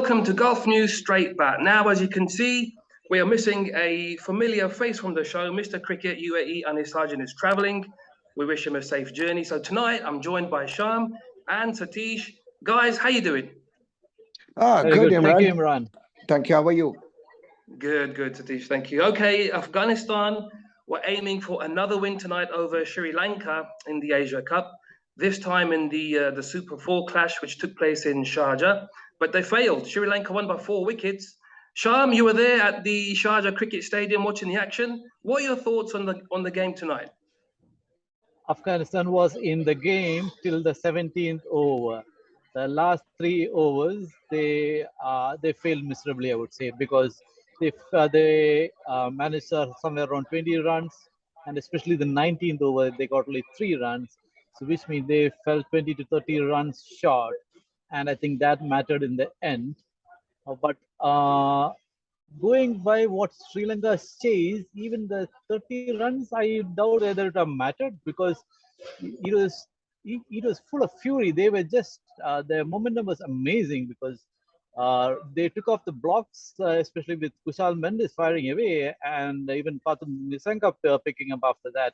welcome to Golf News Straight Bat. Now, as you can see, we are missing a familiar face from the show. Mr. Cricket UAE Anis Sarjan is traveling. We wish him a safe journey. So tonight, I'm joined by Sham and Satish. Guys, how you doing? Very Good, good. Imran. Thank you, Imran. Thank you. How are you? Good, Satish. Thank you. Okay, Afghanistan, we're aiming for another win tonight over Sri Lanka in the Asia Cup. This time in the Super 4 clash, which took place in Sharjah, but they failed. Sri Lanka won by 4 wickets. Sham, you were there at the Sharjah Cricket Stadium watching the action. What are your thoughts on the game tonight? Afghanistan was in the game till the 17th over. The last 3 overs, they failed miserably, I would say, because they managed somewhere around 20 runs, and especially the 19th over, they got only 3 runs. So which means they fell 20 to 30 runs short, and I think that mattered in the end. But going by what Sri Lanka chased, even the 30 runs, I doubt whether it have mattered, because it was full of fury. They were just their momentum was amazing, because they took off the blocks, especially with Kushal Mendes firing away, and even Pathum Nissanka picking up after that.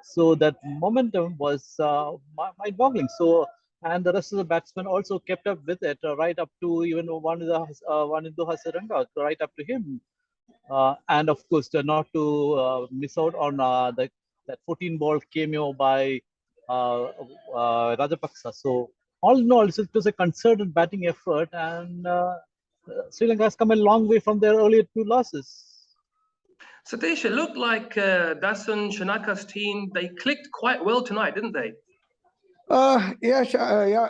So that momentum was mind-boggling. So, and the rest of the batsmen also kept up with it, right up to even Wanindu Hasaranga, right up to him. And of course, not to miss out on that 14-ball cameo by Rajapaksa. So all in all, it was a concerted batting effort, and Sri Lanka has come a long way from their earlier 2 losses. Satish, it looked like Dasun Shanaka's team, they clicked quite well tonight, didn't they? Yeah,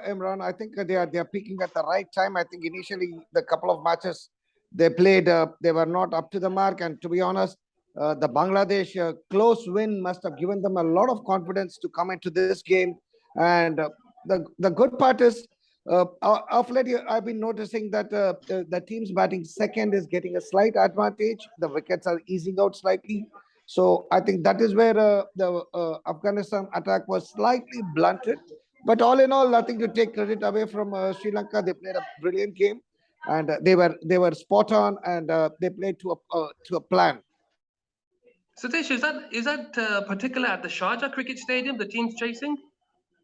Imran. I think they are peaking at the right time. I think initially the couple of matches they played, they were not up to the mark, and to be honest, the Bangladesh close win must have given them a lot of confidence to come into this game. And the good part is, of late I've been noticing that the teams batting second is getting a slight advantage. The wickets are easing out slightly. So I think that is where the Afghanistan attack was slightly blunted. But all in all, nothing to take credit away from Sri Lanka. They played a brilliant game, and they were spot on, and they played to a plan. Satish, is that particular at the Sharjah Cricket Stadium, the team's chasing?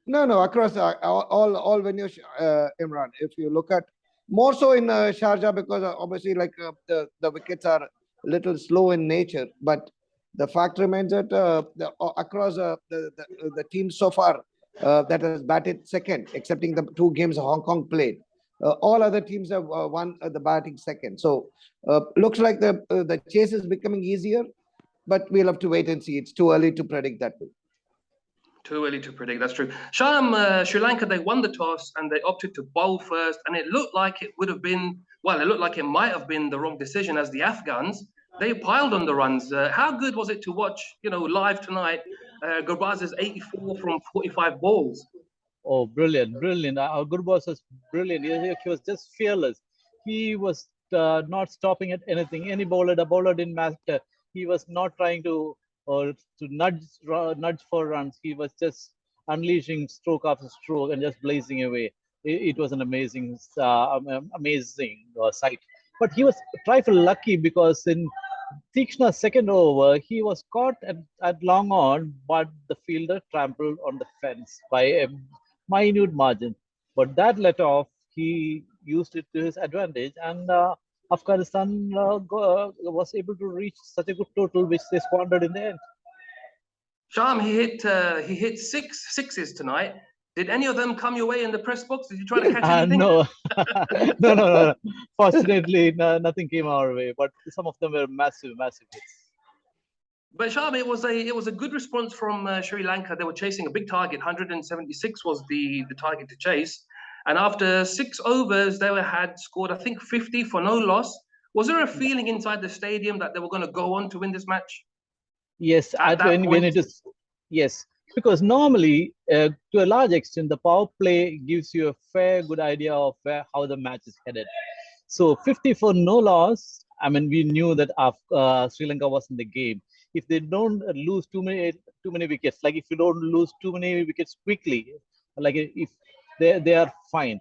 No, across all venues, Imran. If you look at more so in Sharjah, because obviously like the wickets are a little slow in nature, but the fact remains that across the teams so far that has batted second, excepting the 2 games Hong Kong played, all other teams have won the batting second. So looks like the chase is becoming easier, but we'll have to wait and see. It's too early to predict that. Too early to predict, that's true. Sham, Sri Lanka, they won the toss and they opted to bowl first, and it looked like it would have been, well, it looked like it might have been the wrong decision, as the Afghans, they piled on the runs. How good was it to watch, live tonight, Gurbaz's 84 from 45 balls? Oh, brilliant. Gurbaz was brilliant. He was just fearless. He was not stopping at anything. The bowler didn't matter. He was not trying to nudge for runs. He was just unleashing stroke after stroke and just blazing away. It was an amazing sight. But he was a trifle lucky, because in Tikshna's second over, he was caught at long on, but the fielder trampled on the fence by a minute margin. But that let off, he used it to his advantage, and Afghanistan was able to reach such a good total, which they squandered in the end. Sham, he hit 6 sixes tonight. Did any of them come your way in the press box? Did you try to catch anything? No. No. Fortunately, nothing came our way, but some of them were massive hits. But Sham, it was a good response from Sri Lanka. They were chasing a big target. 176 was the target to chase. And after 6 overs, they had scored, I think, 50 for no loss. Was there a feeling inside the stadium that they were going to go on to win this match? Yes, when it is, yes, because normally, to a large extent, the power play gives you a good idea of how the match is headed. So 50 for no loss. I mean, we knew that Sri Lanka was in the game. If they don't lose too many wickets, like if you don't lose too many wickets quickly, like if they are fine.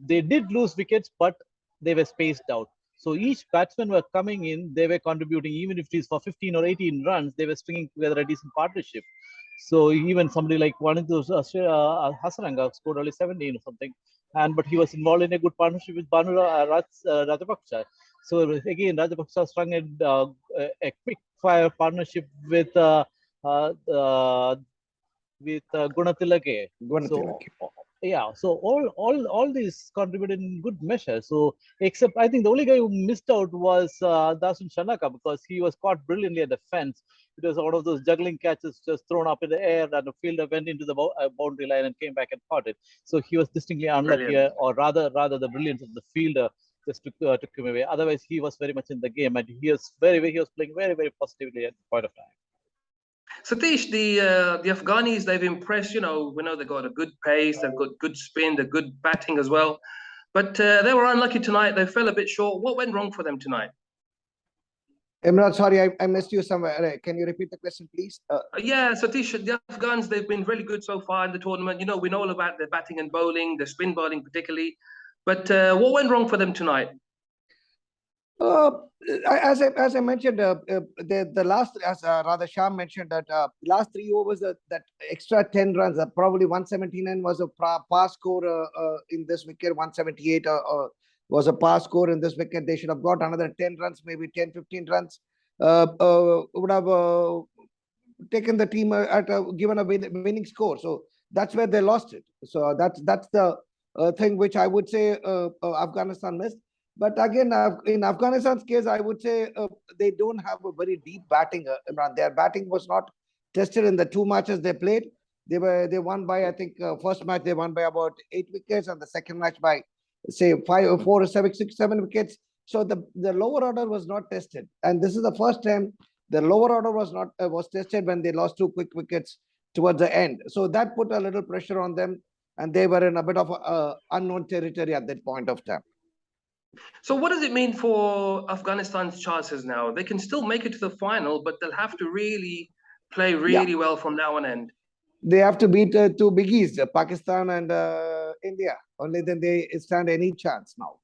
They did lose wickets, but they were spaced out. So each batsman were coming in, they were contributing, even if it is for 15 or 18 runs, they were stringing together a decent partnership. So even somebody like one of those Hasaranga scored only 17 or something, but he was involved in a good partnership with Banu Rajapaksa. So again, Rajapaksa strung a quick fire partnership with Gunatilake. So yeah, so all these contributed in good measure. So except I think the only guy who missed out was Dasun Shanaka, because he was caught brilliantly at the fence. It was one of those juggling catches just thrown up in the air, and the fielder went into the boundary line and came back and caught it. So he was distinctly unlucky, or rather the brilliance of the fielder just took him away. Otherwise, he was very much in the game, and he was playing very positively at the point of time. Satish, the Afghanis, they've impressed. We know they've got a good pace, they've got good spin, they're good batting as well. But they were unlucky tonight. They fell a bit short. What went wrong for them tonight? Imran, sorry, I missed you somewhere. Can you repeat the question, please? Yeah, Satish, the Afghans, they've been really good so far in the tournament. We know all about their batting and bowling, their spin bowling particularly. But what went wrong for them tonight? As I mentioned, the last, as rather Sham mentioned, that last 3 overs, that extra 10 runs, probably 179 was a pass score in this wicket, 178 was a pass score in this wicket. They should have got another 10 runs, maybe 10, 15 runs. Would have taken the team given a winning score. So that's where they lost it. So that's the thing which I would say Afghanistan missed. But again, in Afghanistan's case, I would say they don't have a very deep batting. Imran, their batting was not tested in the 2 matches they played. They won by, I think, first match they won by about 8 wickets, and the second match by, say, 5, 4, 7 wickets. So the lower order was not tested, and this is the first time the lower order was tested when they lost 2 quick wickets towards the end. So that put a little pressure on them, and they were in a bit of unknown territory at that point of time. So what does it mean for Afghanistan's chances now? They can still make it to the final, but they'll have to really play really well from now on end. They have to beat 2 biggies, Pakistan and India. Only then they stand any chance now.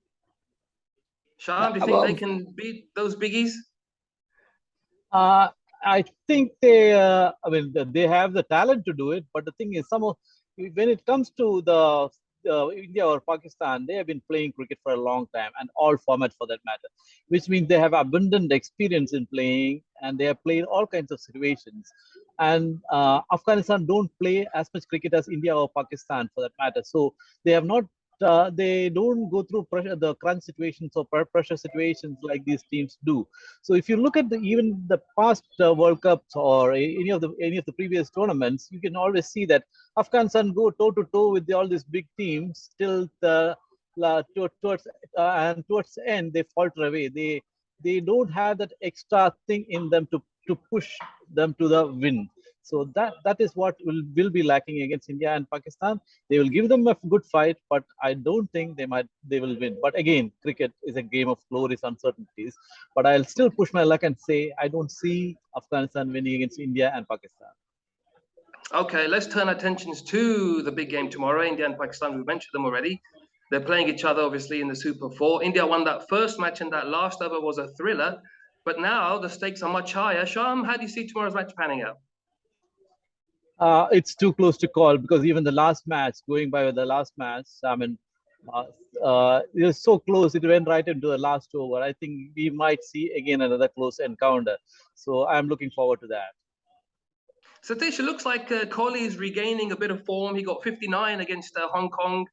Sham, do you think they can beat those biggies? I think they have the talent to do it, but the thing is, when it comes to the India or Pakistan, they have been playing cricket for a long time, and all formats for that matter, which means they have abundant experience in playing, and they have played all kinds of situations. And Afghanistan don't play as much cricket as India or Pakistan for that matter. So they have not, they don't go through the crunch situations or pressure situations like these teams do. So if you look at even the past World Cups or any of the previous tournaments, you can always see that Afghanistan go toe to toe with all these big teams till towards the end they falter away. They don't have that extra thing in them to push them to the win. So that is what will be lacking against India and Pakistan. They will give them a good fight, but I don't think they will win. But again, cricket is a game of glorious uncertainties. But I'll still push my luck and say I don't see Afghanistan winning against India and Pakistan. Okay, let's turn our attentions to the big game tomorrow. India and Pakistan, we mentioned them already. They're playing each other, obviously, in the Super 4. India won that first match, and that last over was a thriller. But now the stakes are much higher. Sham, how do you see tomorrow's match panning out? It's too close to call, because even the last match, going by with the last match, I mean, it was so close. It went right into the last over. I think we might see again another close encounter. So I'm looking forward to that. Satish, it looks like Kohli is regaining a bit of form. He got 59 against Hong Kong.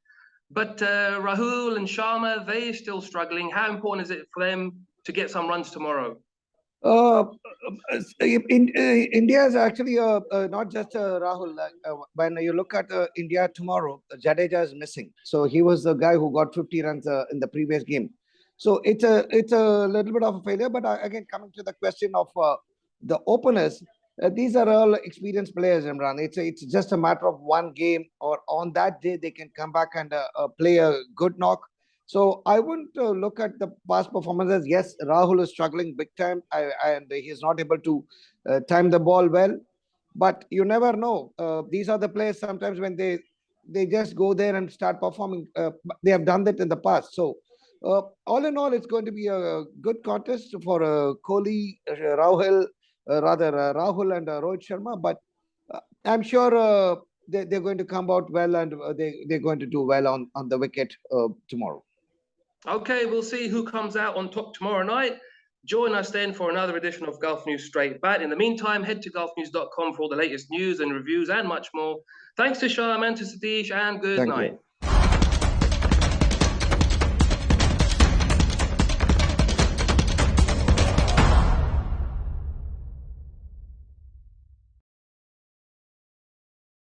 But Rahul and Sharma, they're still struggling. How important is it for them to get some runs tomorrow? India is actually not just Rahul. When you look at India tomorrow, Jadeja is missing. So he was the guy who got 50 runs in the previous game. So it's a little bit of a failure. But again, coming to the question of the openers, these are all experienced players, Imran. It's just a matter of one game, or on that day they can come back and play a good knock. So I wouldn't look at the past performances. Yes, Rahul is struggling big time, and he's not able to time the ball well. But you never know. These are the players sometimes when they just go there and start performing. They have done that in the past. So All in all, it's going to be a good contest for Kohli, Rahul, Rahul and Rohit Sharma. But I'm sure they're going to come out well, and they're going to do well on the wicket tomorrow. Okay, we'll see who comes out on top tomorrow night. Join us then for another edition of Gulf News Straight Bat. In the meantime, head to gulfnews.com for all the latest news and reviews and much more. Thanks to Sharm and to Satish, and good night.